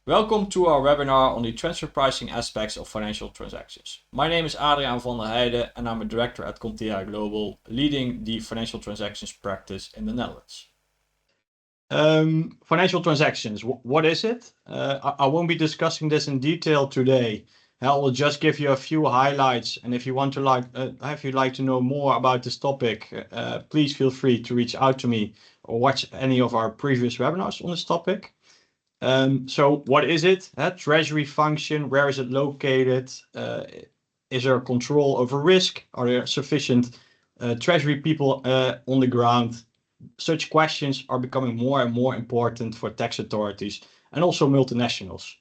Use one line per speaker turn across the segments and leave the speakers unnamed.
Welcome to our webinar on the transfer pricing aspects of financial transactions. My name is Adriaan van der Heijden and I'm a director at Contea Global, leading the financial transactions practice in the Netherlands. Financial transactions, what is it? I won't be discussing this in detail today. I will just give you a few highlights, and if you want to if you'd like to know more about this topic, please feel free to reach out to me or watch any of our previous webinars on this topic. So what is it? Treasury function, where is it located? Is there control over risk? Are there sufficient treasury people on the ground? Such questions are becoming more and more important for tax authorities and also multinationals.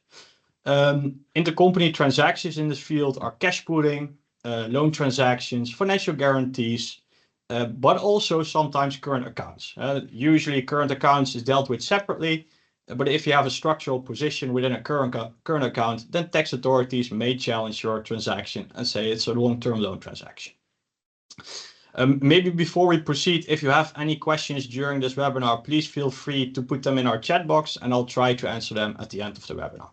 Intercompany transactions in this field are cash pooling, loan transactions, financial guarantees, but also sometimes current accounts. Usually current accounts is dealt with separately, but if you have a structural position within a current account, then tax authorities may challenge your transaction and say it's a long-term loan transaction. Maybe before we proceed, if you have any questions during this webinar, please feel free to put them in our chat box and I'll try to answer them at the end of the webinar.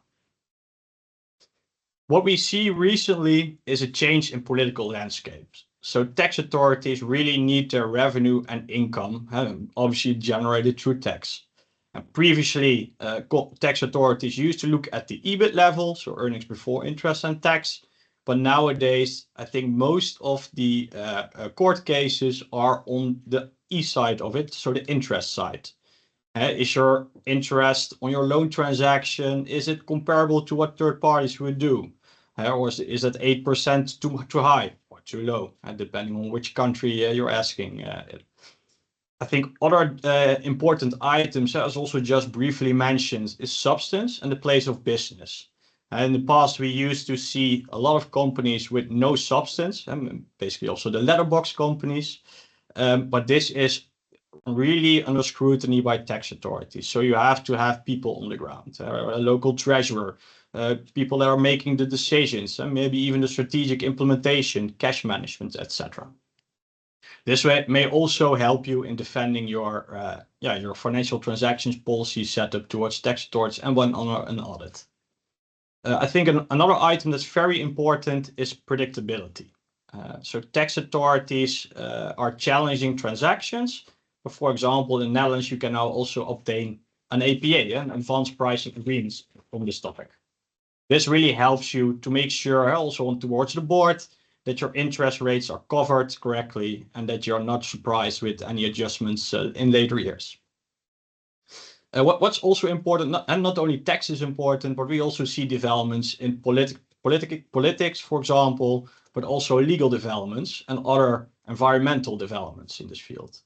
What we see recently is a change in political landscapes. So tax authorities really need their revenue and income, obviously generated through tax. Previously, tax authorities used to look at the EBIT level, so earnings before interest and tax. But nowadays, I think most of the court cases are on the E side of it, so the interest side. Is your interest on your loan transaction, is it comparable to what third parties would do? Or is that 8% too high or too low, depending on which country you're asking. I think other important items, as also just briefly mentioned, is substance and the place of business. In the past, we used to see a lot of companies with no substance, and basically also the letterbox companies. But this is really under scrutiny by tax authorities. So you have to have people on the ground, a local treasurer, people that are making the decisions, and maybe even the strategic implementation, cash management, etc. This way may also help you in defending your financial transactions policy setup towards tax authorities and when under an audit. I think another item that's very important is predictability. So tax authorities are challenging transactions. But for example, in the Netherlands, you can now also obtain an APA, an advanced pricing agreement on this topic. This really helps you to make sure also towards the board that your interest rates are covered correctly and that you're not surprised with any adjustments in later years. What's also important, and not only tax is important, but we also see developments in politics, for example, but also legal developments and other environmental developments in this field.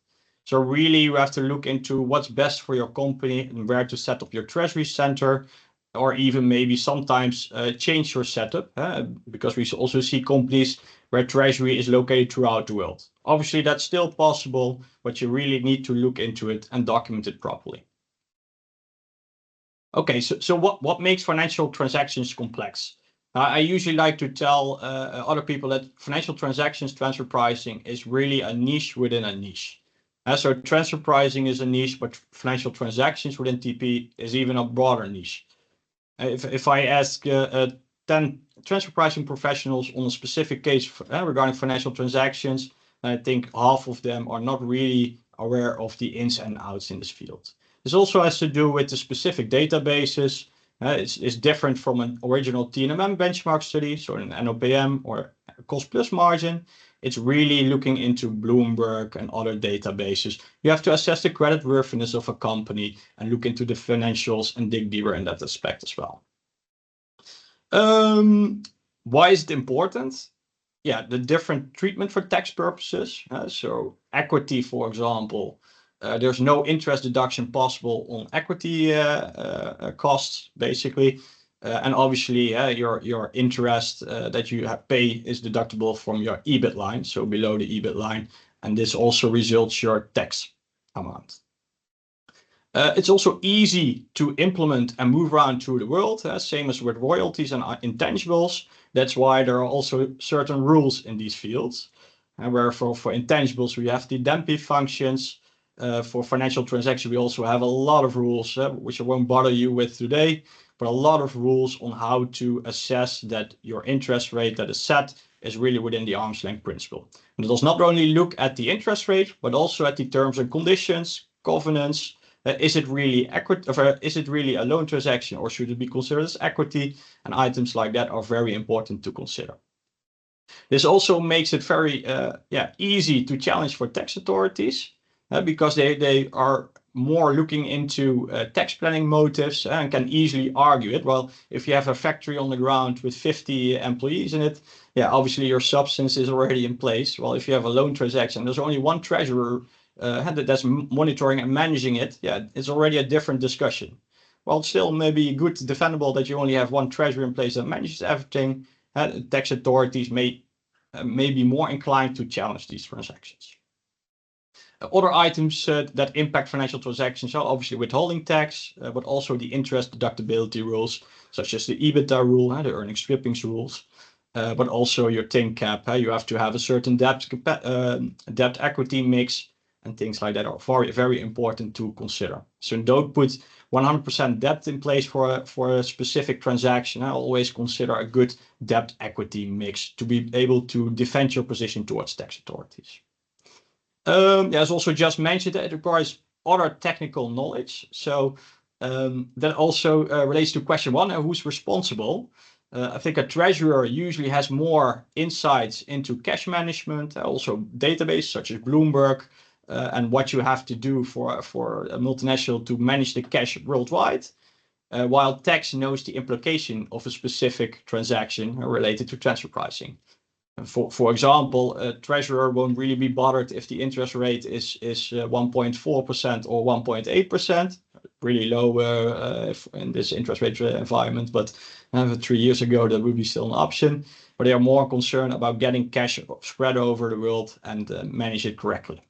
So really you have to look into what's best for your company and where to set up your treasury center, or even maybe sometimes change your setup, because we also see companies where treasury is located throughout the world. Obviously, that's still possible, but you really need to look into it and document it properly. Okay, so what makes financial transactions complex? I usually like to tell other people that financial transactions transfer pricing is really a niche within a niche. So transfer pricing is a niche, but financial transactions within TP is even a broader niche. If I ask 10 transfer pricing professionals on a specific case regarding financial transactions, I think half of them are not really aware of the ins and outs in this field. This also has to do with the specific databases. It's different from an original TNMM benchmark study, so an NOPM or cost plus margin. It's really looking into Bloomberg and other databases. You have to assess the creditworthiness of a company and look into the financials and dig deeper in that aspect as well. Why is it important? Yeah, the different treatment for tax purposes. So equity, for example, there's no interest deduction possible on equity costs, basically. And obviously, your interest that you pay is deductible from your EBIT line, so below the EBIT line. And this also results your tax amount. It's also easy to implement and move around through the world, same as with royalties and intangibles. That's why there are also certain rules in these fields. And where for intangibles, we have the DEMPI functions. For financial transactions, we also have a lot of rules, which I won't bother you with today, but a lot of rules on how to assess that your interest rate that is set is really within the arm's length principle. And it does not only look at the interest rate, but also at the terms and conditions, covenants. Is it really equity? Is it really a loan transaction, or should it be considered as equity? And items like that are very important to consider. This also makes it very easy to challenge for tax authorities because they are more looking into tax planning motives and can easily argue it. Well, if you have a factory on the ground with 50 employees in it, obviously your substance is already in place. Well, if you have a loan transaction, there's only one treasurer that's monitoring and managing it. It's already a different discussion. Well, still maybe good defendable that you only have one treasurer in place that manages everything. Tax authorities may be more inclined to challenge these transactions. Other items that impact financial transactions are obviously withholding tax, but also the interest deductibility rules, such as the EBITDA rule, the earnings strippings rules, but also your TIN cap. You have to have a certain debt equity mix, and things like that are very, very important to consider. So don't put 100% debt in place for a specific transaction. I always consider a good debt equity mix to be able to defend your position towards tax authorities. As also just mentioned, it requires other technical knowledge. So that also relates to question one, who's responsible? I think a treasurer usually has more insights into cash management, also database such as Bloomberg, and what you have to do for a multinational to manage the cash worldwide, while tax knows the implication of a specific transaction related to transfer pricing. For example, a treasurer won't really be bothered if the interest rate is 1.4% or 1.8%, really low in this interest rate environment, but 3 years ago that would be still an option. But they are more concerned about getting cash spread over the world and manage it correctly.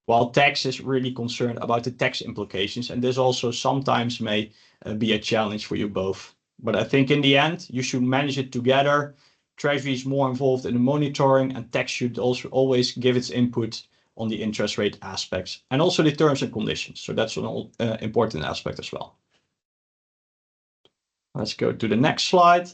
While tax is really concerned about the tax implications, and this also sometimes may be a challenge for you both. But I think in the end, you should manage it together. Treasury is more involved in the monitoring, and tax should also always give its input on the interest rate aspects and also the terms and conditions. So that's an important aspect as well. Let's go to the next slide.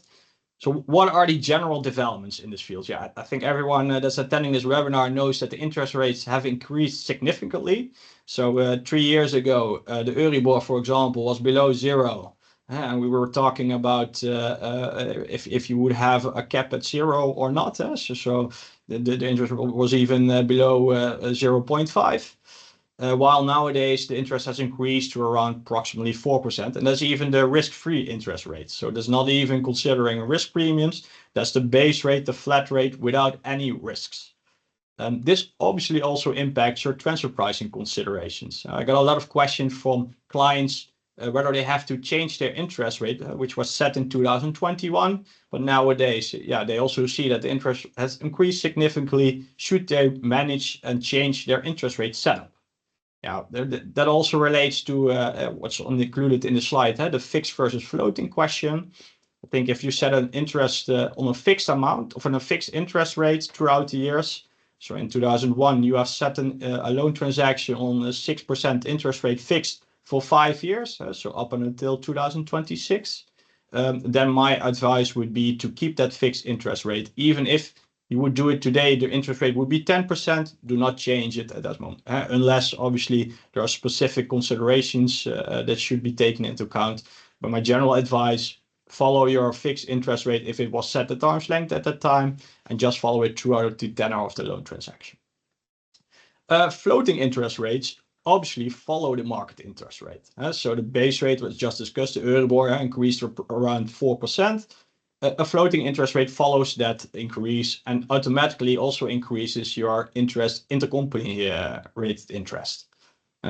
So what are the general developments in this field? I think everyone that's attending this webinar knows that the interest rates have increased significantly. So 3 years ago, the Euribor, for example, was below zero. And we were talking about if you would have a cap at zero or not. So the interest was even below 0.5. While nowadays the interest has increased to around approximately 4%, and that's even the risk-free interest rate. So that's not even considering risk premiums. That's the base rate, the flat rate without any risks. This obviously also impacts your transfer pricing considerations. I got a lot of questions from clients whether they have to change their interest rate, which was set in 2021. But nowadays, they also see that the interest has increased significantly. Should they manage and change their interest rate setup? That also relates to what's included in the slide, the fixed versus floating question. I think if you set an interest on a fixed amount or on a fixed interest rate throughout the years, so in 2001, you have set a loan transaction on a 6% interest rate fixed for 5 years, so up until 2026, then my advice would be to keep that fixed interest rate. Even if you would do it today, the interest rate would be 10%. Do not change it at that moment, unless obviously there are specific considerations that should be taken into account. But my general advice, follow your fixed interest rate if it was set at arm's length at that time, and just follow it throughout the tenor of the loan transaction. Floating interest rates obviously follow the market interest rate. So the base rate was just discussed, the Euribor increased around 4%. A floating interest rate follows that increase and automatically also increases your intercompany rated interest.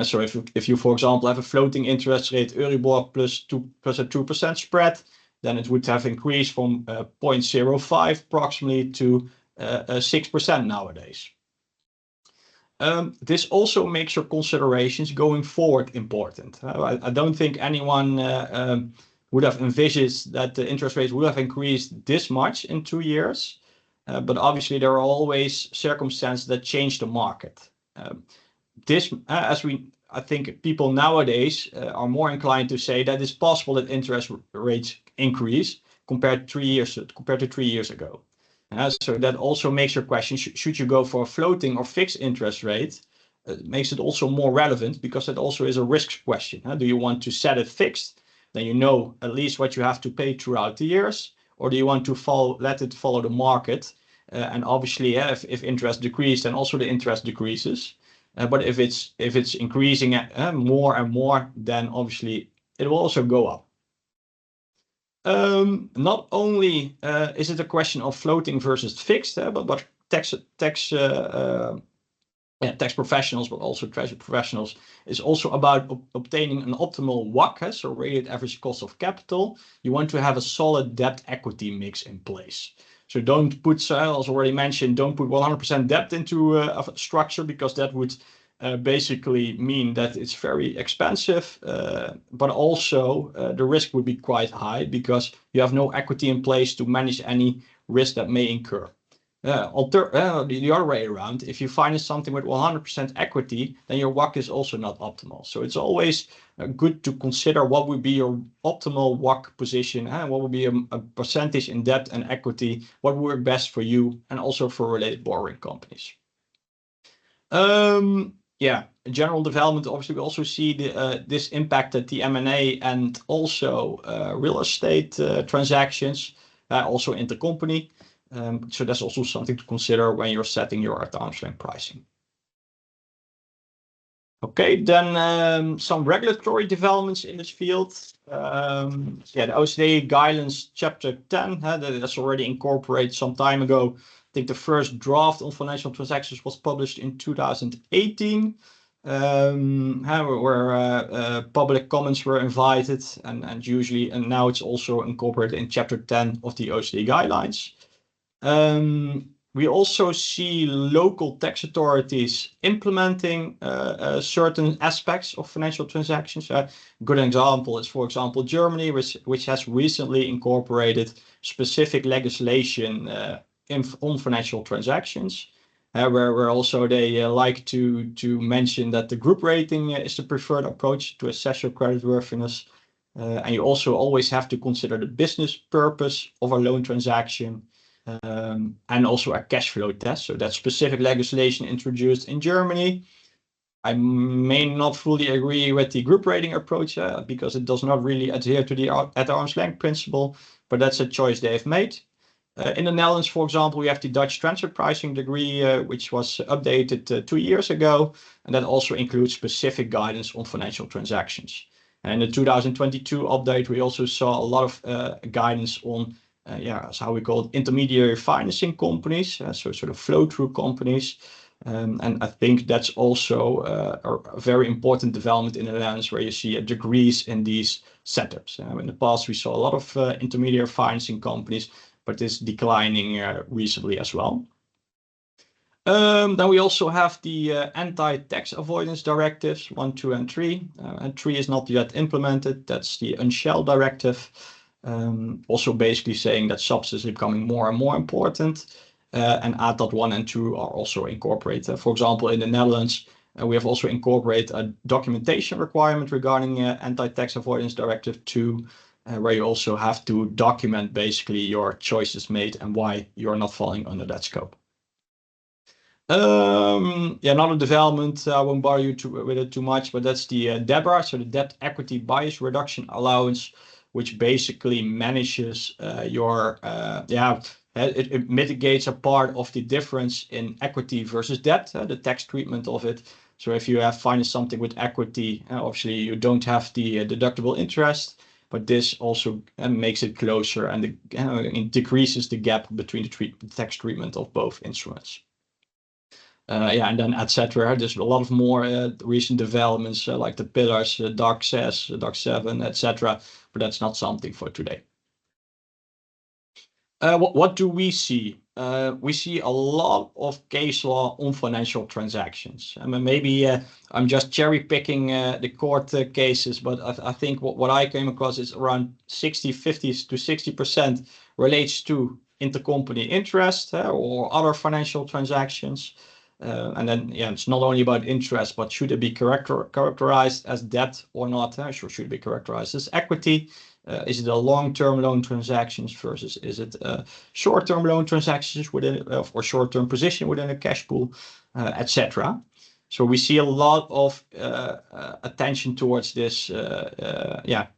So if you, for example, have a floating interest rate Euribor plus a 2% spread, then it would have increased from 0.05 approximately to 6% nowadays. This also makes your considerations going forward important. I don't think anyone would have envisaged that the interest rates would have increased this much in 2 years. But obviously there are always circumstances that change the market. this, I think people nowadays are more inclined to say that it's possible that interest rates increase compared to 3 years ago. So that also makes your question: should you go for a floating or fixed interest rate? Makes it also more relevant, because it also is a risk question. Do you want to set it fixed, then you know at least what you have to pay throughout the years, or do you want to let it follow the market? And obviously, if interest decreases, then also the interest decreases. But if it's increasing more and more, then obviously it will also go up. Not only is it a question of floating versus fixed, but tax professionals, but also treasury professionals, is also about obtaining an optimal WACC, so weighted average cost of capital. You want to have a solid debt equity mix in place. So don't put, as already mentioned, don't put 100% debt into a structure, because that would basically mean that it's very expensive, but also the risk would be quite high, because you have no equity in place to manage any risk that may incur. The other way around, if you finance something with 100% equity, then your WACC is also not optimal. So it's always good to consider what would be your optimal WACC position, and what would be a percentage in debt and equity, what would work best for you and also for related borrowing companies. General development, obviously we also see this impacted the M&A and also real estate transactions, also intercompany. So that's also something to consider when you're setting your arm's length pricing. Okay, then some regulatory developments in this field. The OECD guidelines chapter 10, that's already incorporated some time ago. I think the first draft on financial transactions was published in 2018, where public comments were invited, and now it's also incorporated in chapter 10 of the OECD guidelines. We also see local tax authorities implementing certain aspects of financial transactions. A good example is, for example, Germany, which has recently incorporated specific legislation on financial transactions, where also they like to mention that the group rating is the preferred approach to assess your creditworthiness. And you also always have to consider the business purpose of a loan transaction. And also a cash flow test. So that specific legislation introduced in Germany. I may not fully agree with the group rating approach, because it does not really adhere to the at arm's length principle, but that's a choice they have made. In the Netherlands, for example, we have the Dutch transfer pricing degree, which was updated 2 years ago, and that also includes specific guidance on financial transactions. And in the 2022 update, we also saw a lot of guidance on that's how we call it, intermediary financing companies, so sort of flow-through companies. And I think that's also a very important development in the Netherlands, where you see a decrease in these setups. In the past, we saw a lot of intermediary financing companies, but it's declining recently as well. Then we also have the anti-tax avoidance directives 1, 2, and 3. And 3 is not yet implemented. That's the Unshell directive. Also basically saying that subsidies are becoming more and more important, and ATAD 1 and 2 are also incorporated. For example, in the Netherlands, we have also incorporated a documentation requirement regarding anti-tax avoidance directive 2, where you also have to document basically your choices made and why you're not falling under that scope. Another development, I won't bore you with it too much, but that's the DEBRA, so the Debt Equity Bias Reduction Allowance, which basically manages it mitigates a part of the difference in equity versus debt, the tax treatment of it. So if you have financed something with equity, obviously you don't have the deductible interest, but this also makes it closer, and it decreases the gap between the tax treatment of both instruments. And then etc. There's a lot of more recent developments like the pillars, DAC 6, DAC 7, etc. But that's not something for today. What do we see? We see a lot of case law on financial transactions. I mean, maybe I'm just cherry picking the court cases, but I think what I came across is around 50 to 60% relates to intercompany interest or other financial transactions. And then, it's not only about interest, but should it be characterized as debt or not? Should it be characterized as equity? Is it a long-term loan transactions versus is it short-term loan transactions within or short-term position within a cash pool, etc. So we see a lot of attention towards this,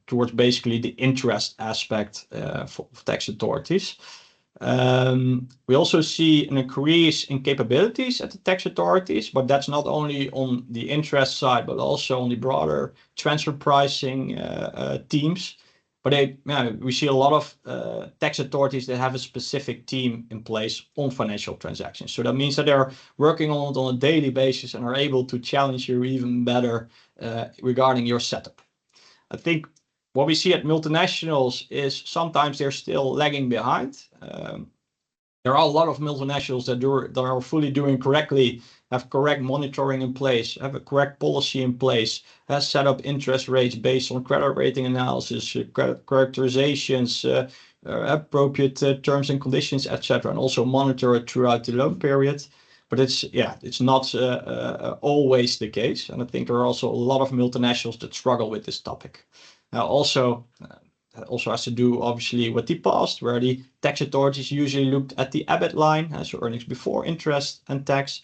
towards basically the interest aspect for tax authorities. We also see an increase in capabilities at the tax authorities, but that's not only on the interest side, but also on the broader transfer pricing teams. But we see a lot of tax authorities that have a specific team in place on financial transactions. So that means that they're working on it on a daily basis and are able to challenge you even better regarding your setup. I think what we see at multinationals is sometimes they're still lagging behind. There are a lot of multinationals that are fully doing correctly, have correct monitoring in place, have a correct policy in place, has set up interest rates based on credit rating analysis, characterizations, appropriate terms and conditions, etc., and also monitor it throughout the loan period. But it's not always the case, and I think there are also a lot of multinationals that struggle with this topic. Also has to do obviously with the past, where the tax authorities usually looked at the EBIT line, so earnings before interest and tax.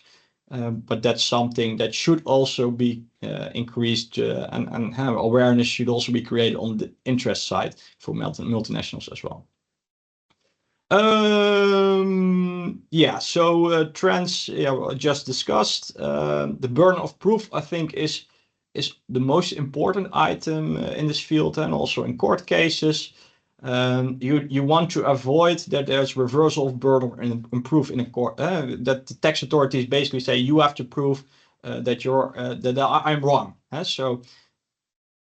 But that's something that should also be increased, and awareness should also be created on the interest side for multinationals as well. Trends, just discussed. The burden of proof, I think, is the most important item in this field, and also in court cases. You want to avoid that there's reversal of burden and proof in a court. That the tax authorities basically say you have to prove that I'm wrong. So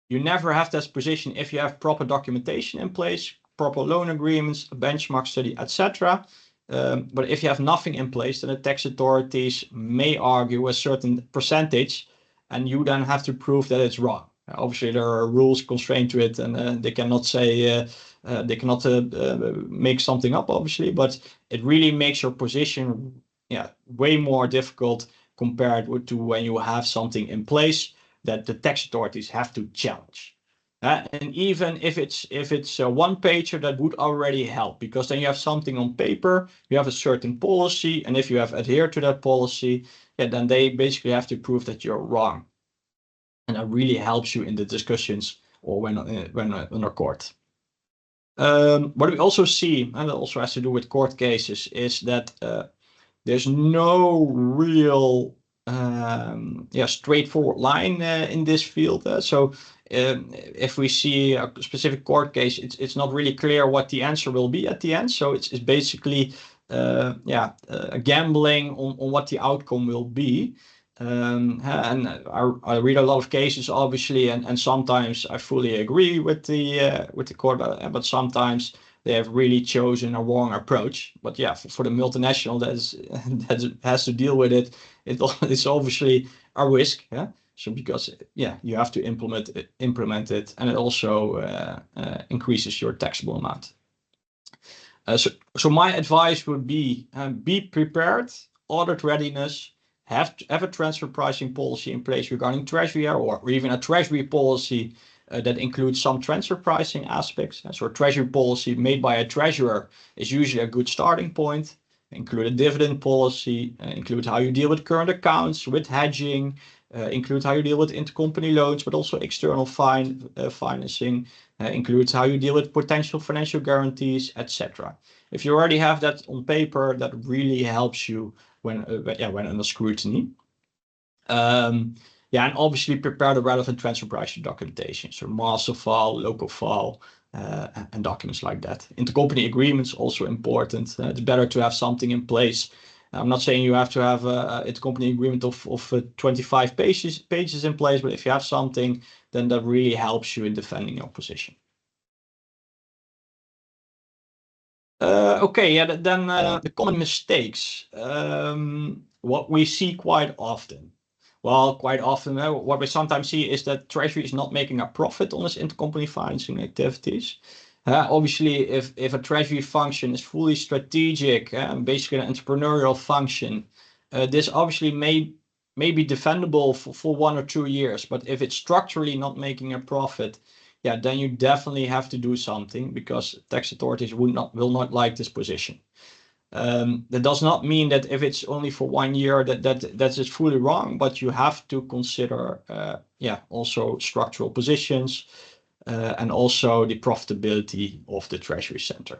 you never have this position if you have proper documentation in place, proper loan agreements, a benchmark study, etc. But if you have nothing in place, then the tax authorities may argue a certain percentage, and you then have to prove that it's wrong. Obviously, there are rules constrained to it, and they cannot say make something up, obviously. But it really makes your position, way more difficult compared to when you have something in place that the tax authorities have to challenge. And even if it's a one-pager, that would already help, because then you have something on paper, you have a certain policy, and if you have adhered to that policy, then they basically have to prove that you're wrong. And that really helps you in the discussions or when on court. What we also see, and it also has to do with court cases, is that there's no real straightforward line in this field. So if we see a specific court case, it's not really clear what the answer will be at the end. So it's basically a gambling on what the outcome will be. And I read a lot of cases, obviously, and sometimes I fully agree with the court, but sometimes they have really chosen a wrong approach. But for the multinational that has to deal with it, it's obviously a risk. So because you have to implement it, and it also increases your taxable amount. So my advice would be prepared, audit readiness, have a transfer pricing policy in place regarding treasury, or even a treasury policy that includes some transfer pricing aspects. So a treasury policy made by a treasurer is usually a good starting point. Include a dividend policy, include how you deal with current accounts, with hedging, include how you deal with intercompany loans, but also external financing, includes how you deal with potential financial guarantees, etc. If you already have that on paper, that really helps you when under scrutiny. And obviously prepare the relevant transfer pricing documentation, so master file, local file, and documents like that. Intercompany agreements also important. It's better to have something in place. I'm not saying you have to have an intercompany agreement of 25 pages in place, but if you have something, then that really helps you in defending your position. Then the common mistakes. What we see quite often. Well, quite often, what we sometimes see is that Treasury is not making a profit on its intercompany financing activities. Obviously, if a Treasury function is fully strategic, basically an entrepreneurial function, This obviously may be defendable for 1 or 2 years, but if it's structurally not making a profit, yeah, then you definitely have to do something, because tax authorities will not like this position. That does not mean that if it's only for 1 year that is fully wrong, but you have to consider also structural positions, and also the profitability of the treasury center.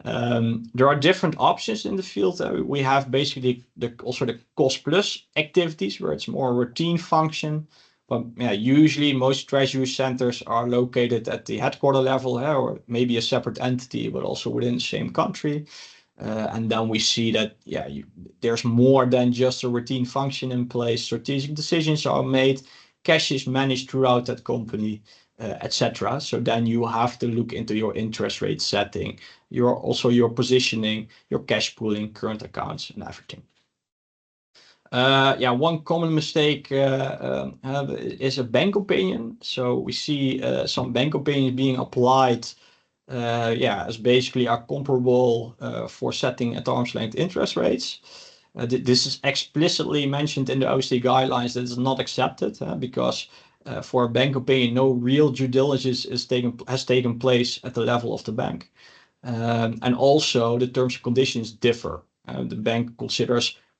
There are different options in the field. We have basically also the cost plus activities, where it's more a routine function. But yeah, usually most treasury centers are located at the headquarter level, or maybe a separate entity, but also within the same country. And then we see that there's more than just a routine function in place. Strategic decisions are made, cash is managed throughout that company, etc. So then you have to look into your interest rate setting, your positioning, your cash pooling, current accounts, and everything. One common mistake is a bank opinion. So we see some bank opinions being applied, as basically are comparable for setting at arm's length interest rates. This is explicitly mentioned in the OECD guidelines that is not accepted, because for a bank opinion, no real due diligence has taken place at the level of the bank. And also the terms and conditions differ. The bank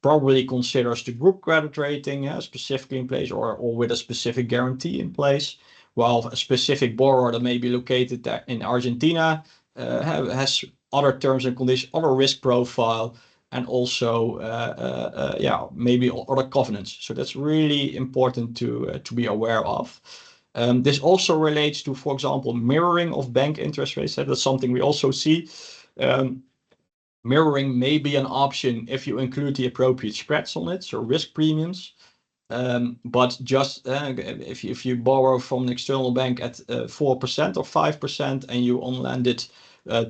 probably considers the group credit rating specifically in place, or with a specific guarantee in place, while a specific borrower that may be located in Argentina has other terms and conditions, other risk profile, and also maybe other covenants. So that's really important to be aware of. This also relates to, for example, mirroring of bank interest rates. That's something we also see. Mirroring may be an option if you include the appropriate spreads on it, so risk premiums. But just if you borrow from an external bank at 4% or 5%, and you on lend it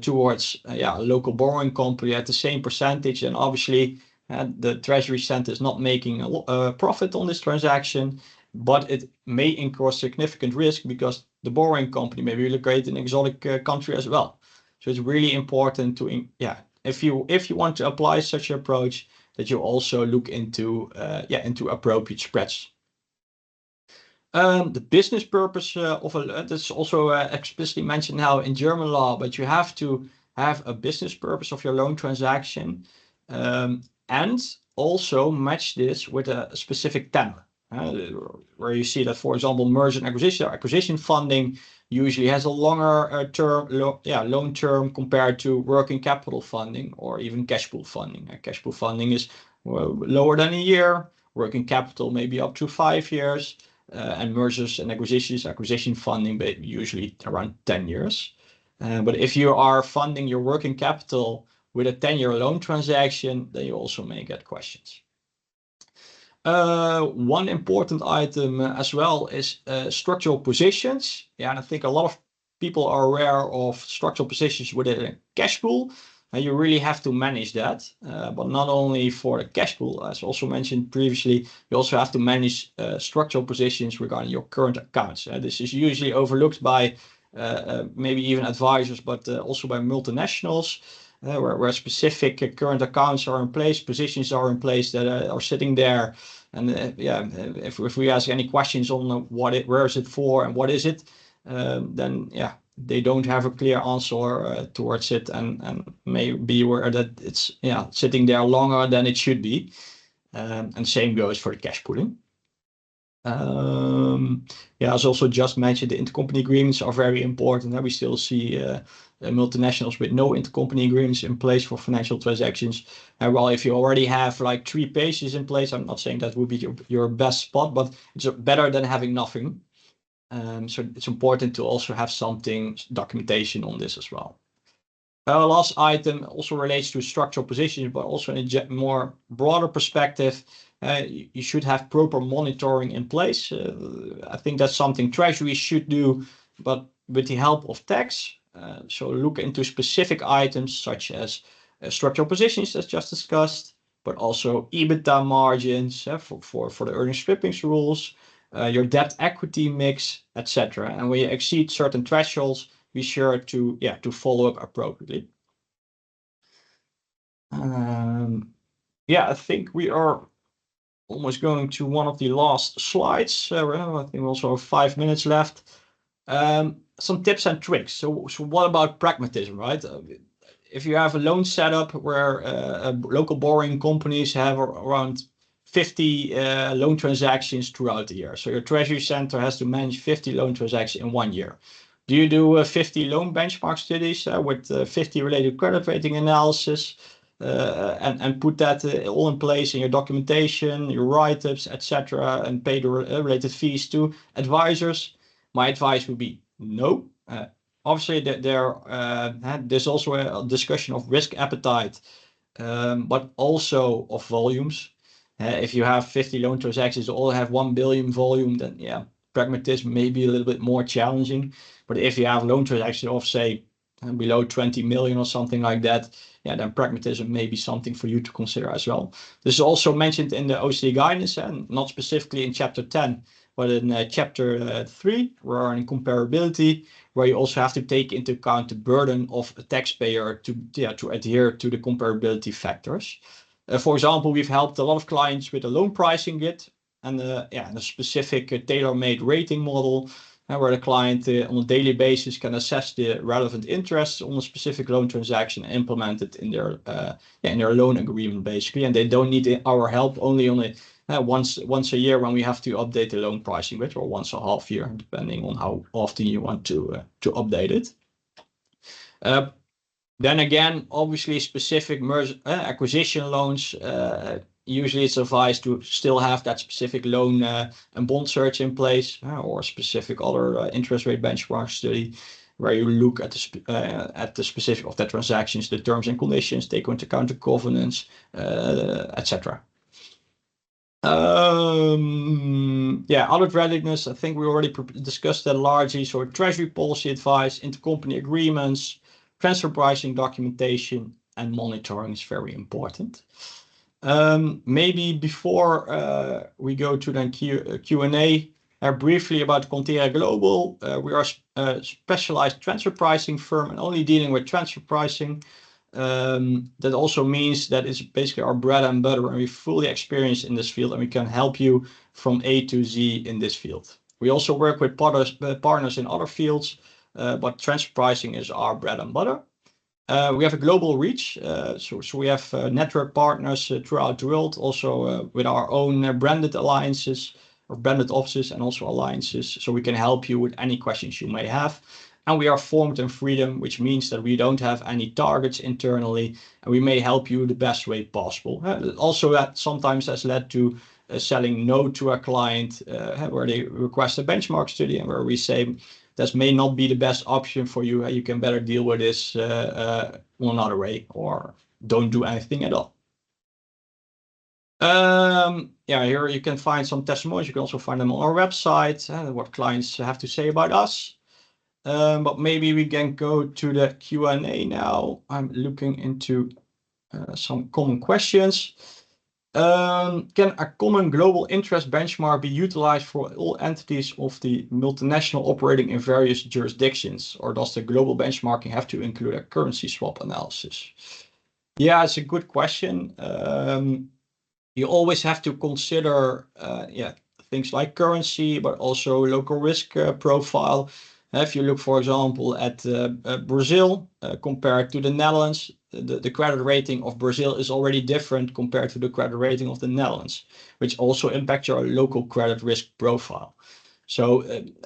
towards a local borrowing company at the same percentage, and obviously the treasury center is not making a profit on this transaction, but it may incur significant risk because the borrowing company may be located in an exotic country as well. So it's really important to if you want to apply such an approach, that you also look into appropriate spreads. The business purpose that's also explicitly mentioned now in German law, but you have to have a business purpose of your loan transaction, and also match this with a specific tenor. Where you see that, for example, merger and acquisition funding usually has a longer loan term compared to working capital funding or even cash pool funding. Cash pool funding is lower than a year, working capital maybe up to 5 years, and mergers and acquisition funding usually around 10 years. But if you are funding your working capital with a 10-year loan transaction, then you also may get questions. One important item as well is structural positions. And I think a lot of people are aware of structural positions within a cash pool, and you really have to manage that. But not only for the cash pool, as also mentioned previously, you also have to manage structural positions regarding your current accounts. This is usually overlooked by maybe even advisors, but also by multinationals. Where specific current accounts are in place, positions are in place that are sitting there, and if we ask any questions on where is it for and what is it, then they don't have a clear answer towards it, and may be aware that it's sitting there longer than it should be, and same goes for the cash pooling. As also just mentioned, the intercompany agreements are very important. We still see multinationals with no intercompany agreements in place for financial transactions. Well, if you already have like 3 pages in place, I'm not saying that would be your best spot, but it's better than having nothing. So it's important to also have documentation on this as well. Last item also relates to structural positions, but also in a more broader perspective, you should have proper monitoring in place. I think that's something Treasury should do, but with the help of tax. So look into specific items such as structural positions, as just discussed, but also EBITDA margins for the earnings strippings rules, your debt equity mix, etc. And when you exceed certain thresholds, be sure to follow up appropriately. Yeah, I think we are almost going to one of the last slides. I think we also have 5 minutes left. Some tips and tricks. So what about pragmatism, right? If you have a loan setup where local borrowing companies have around 50 loan transactions throughout the year. So your treasury center has to manage 50 loan transactions in 1 year. Do you do 50 loan benchmark studies with 50 related credit rating analysis and put that all in place in your documentation, your write-ups, etc., and pay the related fees to advisors? My advice would be no. Obviously, there's also a discussion of risk appetite, but also of volumes. If you have 50 loan transactions, all have 1 billion volume, then yeah, pragmatism may be a little bit more challenging. But if you have loan transactions of, say, below 20 million or something like that, yeah, then pragmatism may be something for you to consider as well. This is also mentioned in the OECD guidance, and not specifically in chapter 10, but in chapter 3, where in comparability, where you also have to take into account the burden of a taxpayer to adhere to the comparability factors. For example, we've helped a lot of clients with a loan pricing grid and a specific tailor-made rating model, where the client on a daily basis can assess the relevant interest on a specific loan transaction and implement it in their loan agreement, basically. And they don't need our help only on once a year when we have to update the loan pricing grid, or once a half year, depending on how often you want to update it. Then again, obviously specific acquisition loans, usually it's advised to still have that specific loan and bond search in place, or specific other interest rate benchmark study, where you look at the specific of the transactions, the terms and conditions, take into account the covenants, etc. Audit readiness, I think we already discussed that largely. So treasury policy advice, intercompany agreements, transfer pricing documentation, and monitoring is very important. Maybe before we go to the Q&A, briefly about Contea Global. We are a specialized transfer pricing firm and only dealing with transfer pricing. That also means that it's basically our bread and butter, and we're fully experienced in this field, and we can help you from A to Z in this field. We also work with partners in other fields, but transfer pricing is our bread and butter. We have a global reach, so we have network partners throughout the world, also with our own branded alliances or branded offices and also alliances, so we can help you with any questions you may have. And we are formed in freedom, which means that we don't have any targets internally, and we may help you the best way possible. Also, that sometimes has led to selling no to a client where they request a benchmark study and where we say this may not be the best option for you. You can better deal with this another way, or don't do anything at all. Here you can find some testimonials. You can also find them on our website, what clients have to say about us. But maybe we can go to the Q&A now. I'm looking into some common questions. Can a common global interest benchmark be utilized for all entities of the multinational operating in various jurisdictions, or does the global benchmarking have to include a currency swap analysis? Yeah, it's a good question. You always have to consider things like currency, but also local risk profile. If you look, for example, at Brazil compared to the Netherlands, the credit rating of Brazil is already different compared to the credit rating of the Netherlands, which also impacts your local credit risk profile. So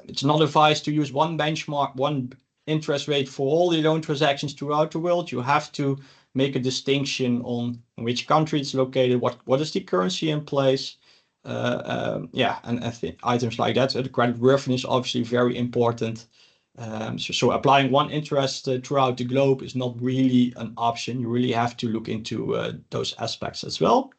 it's not advised to use one benchmark, one interest rate for all the loan transactions throughout the world. You have to make a distinction on which country it's located, what is the currency in place, and I think items like that. The credit worthiness is obviously very important. So applying one interest throughout the globe is not really an option. You really have to look into those aspects as well.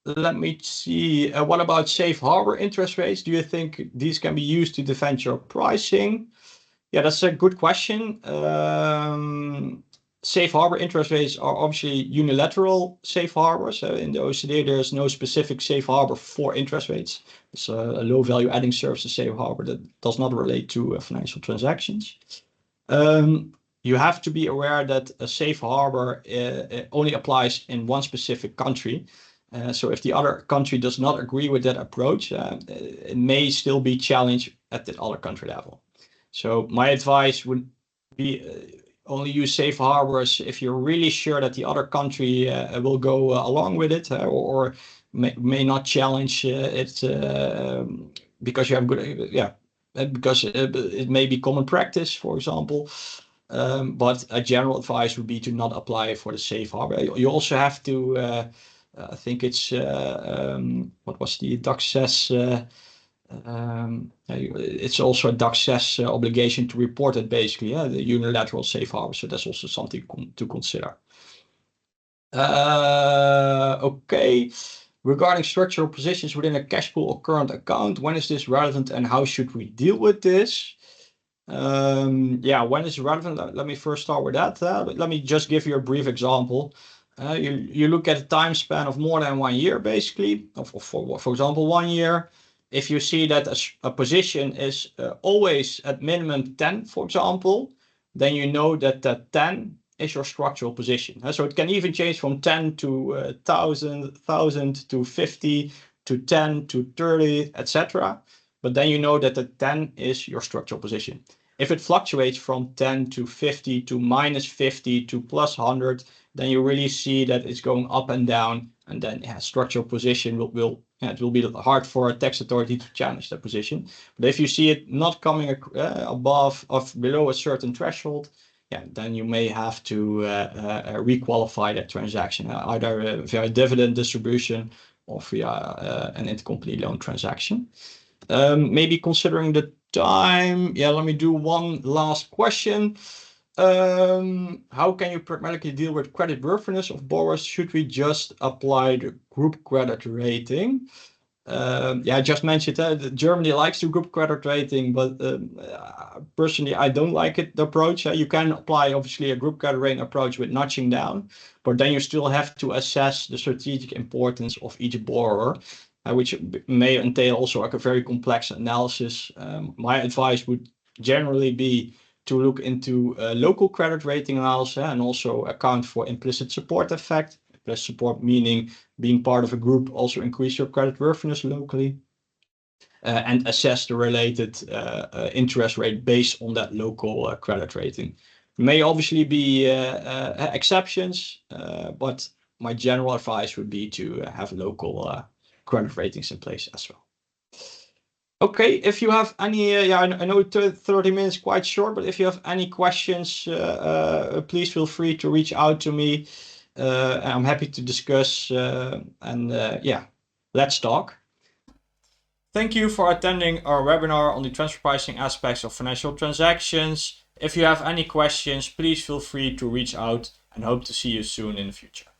Let me see. What about safe harbor interest rates? Do you think these can be used to defend your pricing? Yeah, that's a good question. Safe harbor interest rates are obviously unilateral safe harbors. In the OECD, there's no specific safe harbor for interest rates. It's a low value adding services safe harbor that does not relate to financial transactions. you have to be aware that a safe harbor only applies in one specific country. So if the other country does not agree with that approach, it may still be challenged at the other country level. So my advice would be only use safe harbors if you're really sure that the other country will go along with it, or may not challenge it because you have good, because it may be common practice, for example. But a general advice would be to not apply for the safe harbor. You also have to, I think it's, what was the DACSS? It's also a DACSS obligation to report it, basically, the unilateral safe harbor. So that's also something to consider. Okay. Regarding structural positions within a cash pool or current account, when is this relevant and how should we deal with this? When is it relevant? Let me first start with that. Let me just give you a brief example. You look at a time span of more than 1 year, basically, for example, 1 year. If you see that a position is always at minimum 10, for example, then you know that that 10 is your structural position. So it can even change from 10 to 1,000 to 50 to 10 to 30, etc. But then you know that the 10 is your structural position. If it fluctuates from 10 to 50 to minus 50 to plus 100, then you really see that it's going up and down, and then structural position it will be hard for a tax authority to challenge that position. But if you see it not coming above or below a certain threshold, then you may have to requalify that transaction, either via dividend distribution or via an intercompany loan transaction. Maybe considering the time, let me do one last question. How can you pragmatically deal with creditworthiness of borrowers? Should we just apply the group credit rating? I just mentioned that Germany likes the group credit rating, but personally, I don't like it, the approach. You can apply, obviously, a group credit rating approach with notching down, but then you still have to assess the strategic importance of each borrower, which may entail also like a very complex analysis. My advice would generally be to look into local credit rating analysis and also account for implicit support effect. Implicit support meaning being part of a group also increase your creditworthiness locally, and assess the related interest rate based on that local credit rating. May obviously be exceptions, but my general advice would be to have local credit ratings in place as well. Okay, if you have any, I know 30 minutes quite short, but if you have any questions, please feel free to reach out to me. I'm happy to discuss, let's talk. Thank you for attending our webinar on the transfer pricing aspects of financial transactions. If you have any questions, please feel free to reach out, and hope to see you soon in the future.